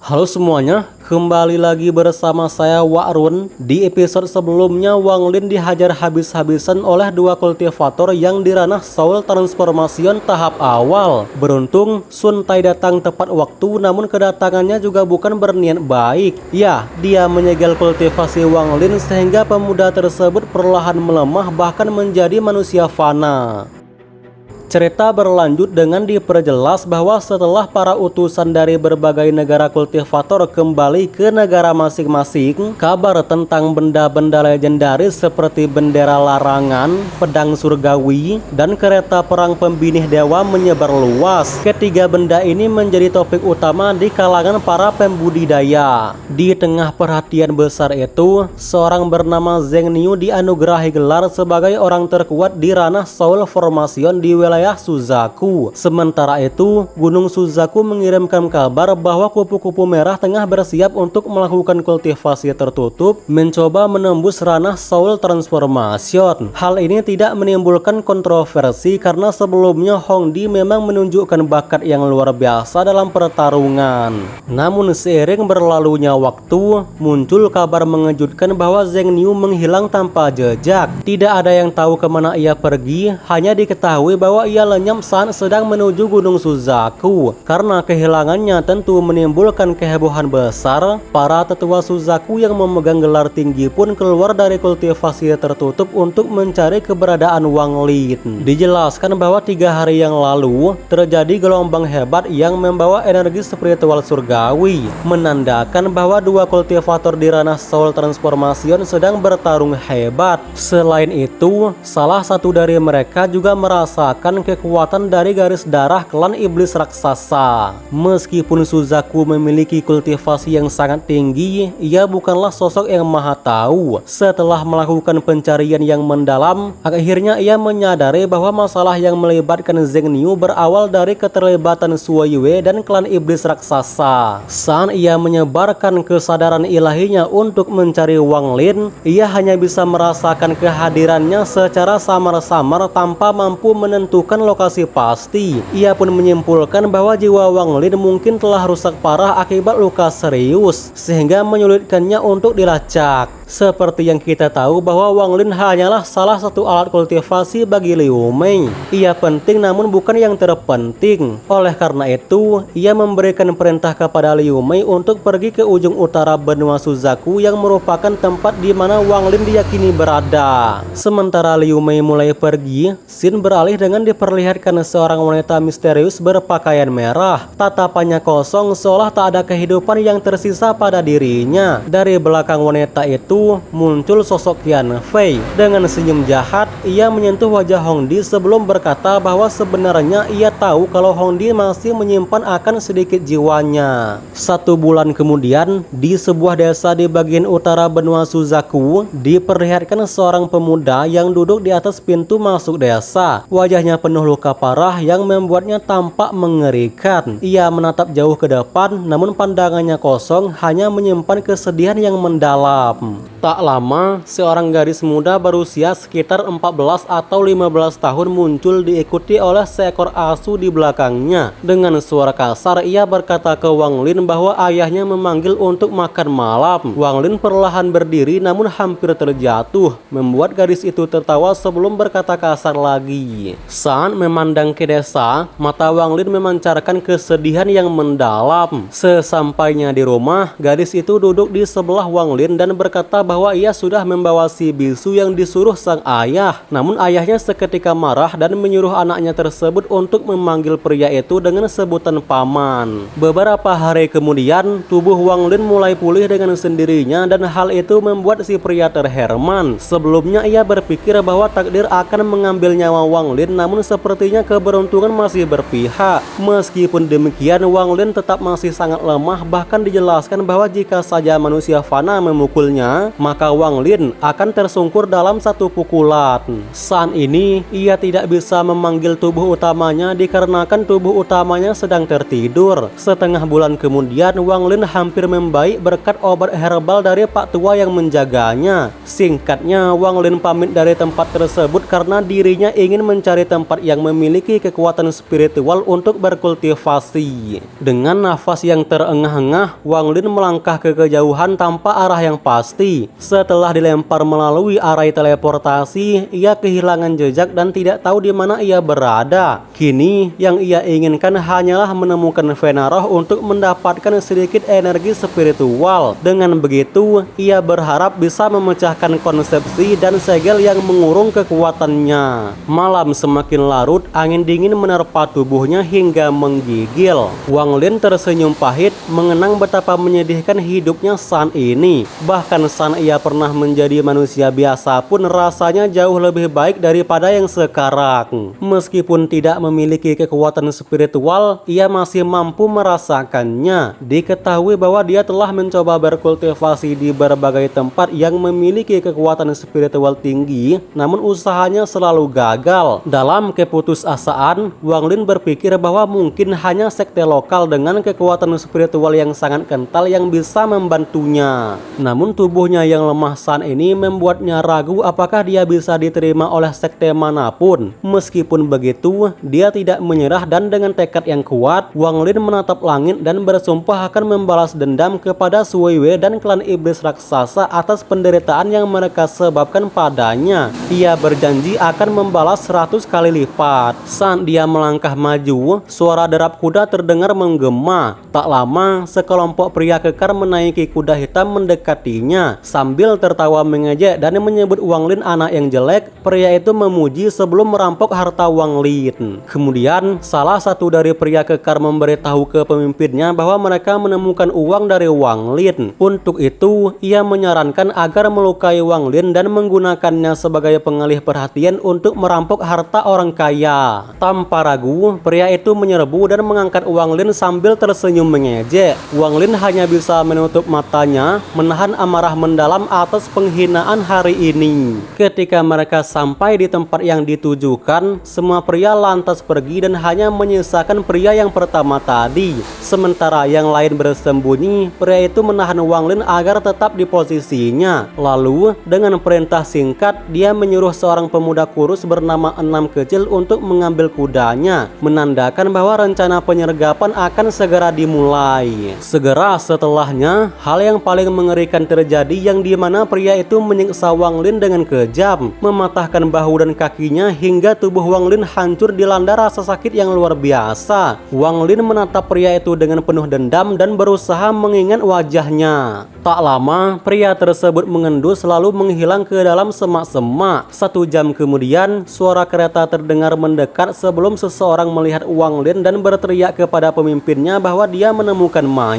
Halo semuanya, kembali lagi bersama saya Wa'run. Di episode sebelumnya, Wang Lin dihajar habis-habisan oleh dua kultivator yang di ranah Soul Transformation tahap awal. Beruntung, Sun Tai datang tepat waktu, namun kedatangannya juga bukan berniat baik. Ya, dia menyegel kultivasi Wang Lin sehingga pemuda tersebut perlahan melemah bahkan menjadi manusia fana. Cerita berlanjut dengan diperjelas bahwa setelah para utusan dari berbagai negara kultivator kembali ke negara masing-masing, kabar tentang benda-benda legendaris seperti bendera larangan, pedang surgawi, dan kereta perang pembinih dewa menyebar luas. Ketiga benda ini menjadi topik utama di kalangan para pembudidaya. Di tengah perhatian besar itu, seorang bernama Zheng Niu dianugerahi gelar sebagai orang terkuat di ranah Soul Formation di wilayah Suzaku. Sementara itu, Gunung Suzaku mengirimkan kabar bahwa kupu-kupu merah tengah bersiap untuk melakukan kultivasi tertutup, mencoba menembus ranah Soul Transformation. Hal ini tidak menimbulkan kontroversi karena sebelumnya Hongdi memang menunjukkan bakat yang luar biasa dalam pertarungan. Namun seiring berlalunya waktu, muncul kabar mengejutkan bahwa Zheng Niu menghilang tanpa jejak. Tidak ada yang tahu kemana ia pergi, hanya diketahui bahwa ia lenyap saat sedang menuju Gunung Suzaku. Karena kehilangannya tentu menimbulkan kehebohan besar. Para tetua Suzaku yang memegang gelar tinggi pun keluar dari kultivasi tertutup untuk mencari keberadaan Wang Lin. Dijelaskan bahwa 3 hari yang lalu terjadi gelombang hebat yang membawa energi spiritual surgawi, menandakan bahwa dua kultivator di ranah Soul Transformation sedang bertarung hebat. Selain itu, salah satu dari mereka juga merasakan kekuatan dari garis darah klan iblis raksasa. Meskipun Suzaku memiliki kultivasi yang sangat tinggi, ia bukanlah sosok yang maha tahu. Setelah melakukan pencarian yang mendalam, akhirnya ia menyadari bahwa masalah yang melibatkan Zheng Niu berawal dari keterlibatan Sui Yue dan klan iblis raksasa. Saat ia menyebarkan kesadaran ilahinya untuk mencari Wang Lin, ia hanya bisa merasakan kehadirannya secara samar-samar tanpa mampu menentukan lokasi pasti. Ia pun menyimpulkan bahwa jiwa Wang Lin mungkin telah rusak parah akibat luka serius, sehingga menyulitkannya untuk dilacak. Seperti yang kita tahu bahwa Wang Lin hanyalah salah satu alat kultivasi bagi Liu Mei. Ia penting namun bukan yang terpenting. Oleh karena itu, ia memberikan perintah kepada Liu Mei untuk pergi ke ujung utara benua Suzaku yang merupakan tempat di mana Wang Lin diyakini berada. Sementara Liu Mei mulai pergi, Xin beralih dengan diperlihatkan seorang wanita misterius berpakaian merah. Tatapannya kosong seolah tak ada kehidupan yang tersisa pada dirinya. Dari belakang wanita itu muncul sosok Yan Fei. Dengan senyum jahat, ia menyentuh wajah Hongdi sebelum berkata bahwa sebenarnya ia tahu kalau Hongdi masih menyimpan akan sedikit jiwanya. 1 bulan kemudian, di sebuah desa di bagian utara benua Suzaku, diperlihatkan seorang pemuda yang duduk di atas pintu masuk desa. Wajahnya penuh luka parah yang membuatnya tampak mengerikan. Ia menatap jauh ke depan, namun pandangannya kosong, hanya menyimpan kesedihan yang mendalam. Tak lama, seorang gadis muda berusia sekitar 14 atau 15 tahun muncul diikuti oleh seekor asu di belakangnya. Dengan suara kasar, ia berkata ke Wang Lin bahwa ayahnya memanggil untuk makan malam. Wang Lin perlahan berdiri namun hampir terjatuh, membuat gadis itu tertawa sebelum berkata kasar lagi. Saat memandang ke desa, mata Wang Lin memancarkan kesedihan yang mendalam. Sesampainya di rumah, gadis itu duduk di sebelah Wang Lin dan berkata bahwa ia sudah membawa si bisu yang disuruh sang ayah. Namun ayahnya seketika marah dan menyuruh anaknya tersebut untuk memanggil pria itu dengan sebutan paman. Beberapa hari kemudian, tubuh Wang Lin mulai pulih dengan sendirinya dan hal itu membuat si pria terheran. Sebelumnya ia berpikir bahwa takdir akan mengambil nyawa Wang Lin, namun sepertinya keberuntungan masih berpihak. Meskipun demikian, Wang Lin tetap masih sangat lemah, bahkan dijelaskan bahwa jika saja manusia fana memukulnya, tubuhnya, maka Wang Lin akan tersungkur dalam satu pukulan. Saat ini, ia tidak bisa memanggil tubuh utamanya dikarenakan tubuh utamanya sedang tertidur. Setengah bulan kemudian, Wang Lin hampir membaik berkat obat herbal dari Pak Tua yang menjaganya. Singkatnya, Wang Lin pamit dari tempat tersebut karena dirinya ingin mencari tempat yang memiliki kekuatan spiritual untuk berkultivasi. Dengan nafas yang terengah-engah, Wang Lin melangkah ke kejauhan tanpa arah yang pasti. Setelah dilempar melalui arai teleportasi, ia kehilangan jejak dan tidak tahu di mana ia berada. Kini, yang ia inginkan hanyalah menemukan Venaroh untuk mendapatkan sedikit energi spiritual. Dengan begitu, ia berharap bisa memecahkan konsepsi dan segel yang mengurung kekuatannya. Malam semakin larut, angin dingin menerpa tubuhnya hingga menggigil. Wang Lin tersenyum pahit mengenang betapa menyedihkan hidupnya saat ini. Bahkan saat ia pernah menjadi manusia biasa pun rasanya jauh lebih baik daripada yang sekarang. Meskipun tidak memiliki kekuatan spiritual, ia masih mampu merasakannya. Diketahui bahwa dia telah mencoba berkultivasi di berbagai tempat yang memiliki kekuatan spiritual tinggi, namun usahanya selalu gagal. Dalam keputusasaan, Wang Lin berpikir bahwa mungkin hanya sekte lokal dengan kekuatan spiritual yang sangat kental yang bisa membantunya. Namun tubuhnya yang lemah saat ini membuatnya ragu apakah dia bisa diterima oleh sekte manapun. Meskipun begitu, dia tidak menyerah dan dengan tekad yang kuat, Wang Lin menatap langit dan bersumpah akan membalas dendam kepada Sui Wei dan klan iblis raksasa atas penderitaan yang mereka sebabkan padanya. Ia berjanji akan membalas 100 kali lipat. Saat dia melangkah maju, suara derap kuda terdengar menggema. Tak lama, sekelompok pria kekar menaiki kuda hitam mendekatinya. Sambil tertawa mengejek dan menyebut Wang Lin anak yang jelek, pria itu memuji sebelum merampok harta Wang Lin. Kemudian, salah satu dari pria kekar memberitahu ke pemimpinnya bahwa mereka menemukan uang dari Wang Lin. Untuk itu, ia menyarankan agar melukai Wang Lin dan menggunakannya sebagai pengalih perhatian untuk merampok harta orang kaya. Tanpa ragu, pria itu menyerbu dan mengangkat Wang Lin sambil tersenyum mengejek. Wang Lin hanya bisa menutup matanya, menahan amarah mendalam atas penghinaan hari ini. Ketika mereka sampai di tempat yang ditujukan, semua pria lantas pergi dan hanya menyisakan pria yang pertama tadi. Sementara yang lain bersembunyi, pria itu menahan Wang Lin agar tetap di posisinya. Lalu, dengan perintah singkat, dia menyuruh seorang pemuda kurus bernama Enam Kecil untuk mengambil kudanya, menandakan bahwa rencana penyergapan akan segera dimulai. Segera setelahnya, hal yang paling mengerikan terjadi yang dimana pria itu menyiksa Wang Lin dengan kejam, mematahkan bahu dan kakinya hingga tubuh Wang Lin hancur dilanda rasa sakit yang luar biasa. Wang Lin menatap pria itu dengan penuh dendam dan berusaha mengingat wajahnya. Tak lama, pria tersebut mengendus lalu menghilang ke dalam semak-semak. 1 jam kemudian, suara kereta terdengar mendekat sebelum seseorang melihat Wang Lin dan berteriak kepada pemimpinnya bahwa dia menemukan mayat.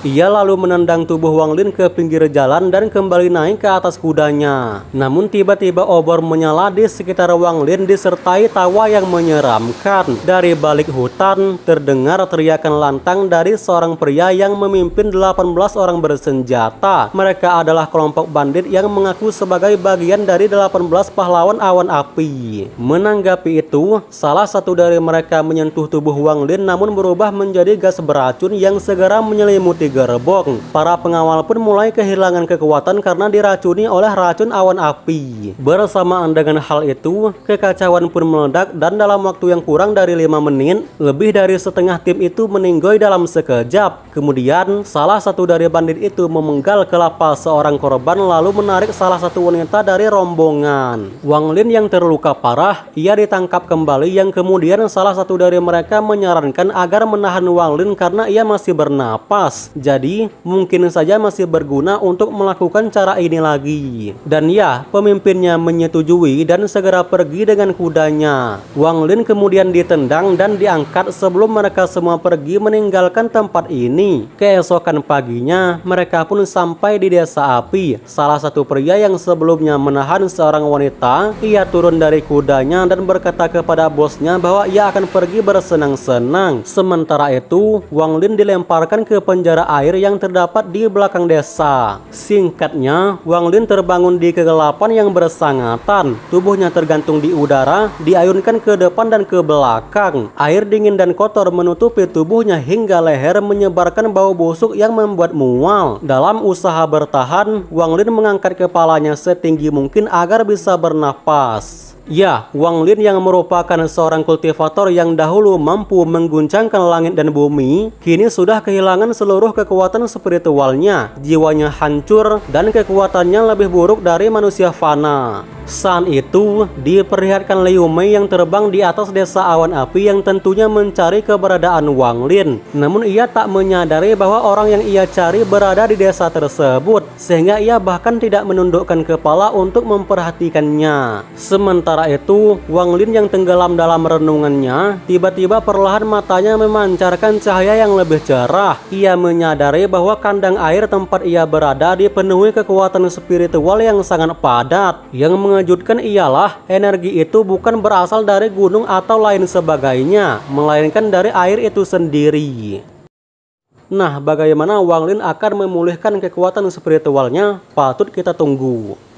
Ia lalu menendang tubuh Wang Lin ke pinggir jalan dan kembali naik ke atas kudanya. Namun tiba-tiba obor menyala di sekitar Wang Lin disertai tawa yang menyeramkan. Dari balik hutan, terdengar teriakan lantang dari seorang pria yang memimpin 18 orang bersenjata. Mereka adalah kelompok bandit yang mengaku sebagai bagian dari 18 pahlawan awan api. Menanggapi itu, salah satu dari mereka menyentuh tubuh Wang Lin namun berubah menjadi gas beracun yang segera menyelimuti gerbong. Para pengawal pun mulai kehilangan kekuatan karena diracuni oleh racun awan api. Bersamaan dengan hal itu, kekacauan pun meledak dan dalam waktu yang kurang dari 5 menit, lebih dari setengah tim itu meninggoy dalam sekejap. Kemudian, salah satu dari bandit itu memenggal kelapa seorang korban lalu menarik salah satu wanita dari rombongan. Wang Lin yang terluka parah, ia ditangkap kembali yang kemudian salah satu dari mereka menyarankan agar menahan Wang Lin karena ia masih bernapas. Jadi, mungkin saja masih berguna untuk melakukan cara ini lagi. Dan ya, pemimpinnya menyetujui dan segera pergi dengan kudanya. Wang Lin kemudian ditendang dan diangkat sebelum mereka semua pergi meninggalkan tempat ini. Keesokan paginya, mereka pun sampai di desa api. Salah satu pria yang sebelumnya menahan seorang wanita, ia turun dari kudanya dan berkata kepada bosnya bahwa ia akan pergi bersenang-senang. Sementara itu, Wang Lin dilemparkan ke penjara air yang terdapat di belakang desa. Singkatnya, Wang Lin terbangun di kegelapan yang bersangatan. Tubuhnya tergantung di udara, diayunkan ke depan dan ke belakang. Air dingin dan kotor menutupi tubuhnya hingga leher, menyebarkan bau busuk yang membuat mual. Dalam usaha bertahan, Wang Lin mengangkat kepalanya setinggi mungkin agar bisa bernapas. Ya, Wang Lin yang merupakan seorang kultivator yang dahulu mampu mengguncangkan langit dan bumi, kini sudah kehilangan seluruh kekuatan spiritualnya. Jiwanya hancur dan kekuatannya lebih buruk dari manusia fana. Saat itu, diperlihatkan Liu Mei yang terbang di atas desa awan api yang tentunya mencari keberadaan Wang Lin. Namun ia tak menyadari bahwa orang yang ia cari berada di desa tersebut, sehingga ia bahkan tidak menundukkan kepala untuk memperhatikannya. Sementara itu, Wang Lin yang tenggelam dalam renungannya, tiba-tiba perlahan matanya memancarkan cahaya yang lebih cerah. Ia menyadari bahwa kandang air tempat ia berada dipenuhi kekuatan spiritual yang sangat padat. Yang mengejutkan ialah energi itu bukan berasal dari gunung atau lain sebagainya, melainkan dari air itu sendiri. Nah, bagaimana Wang Lin akan memulihkan kekuatan spiritualnya? Patut kita tunggu.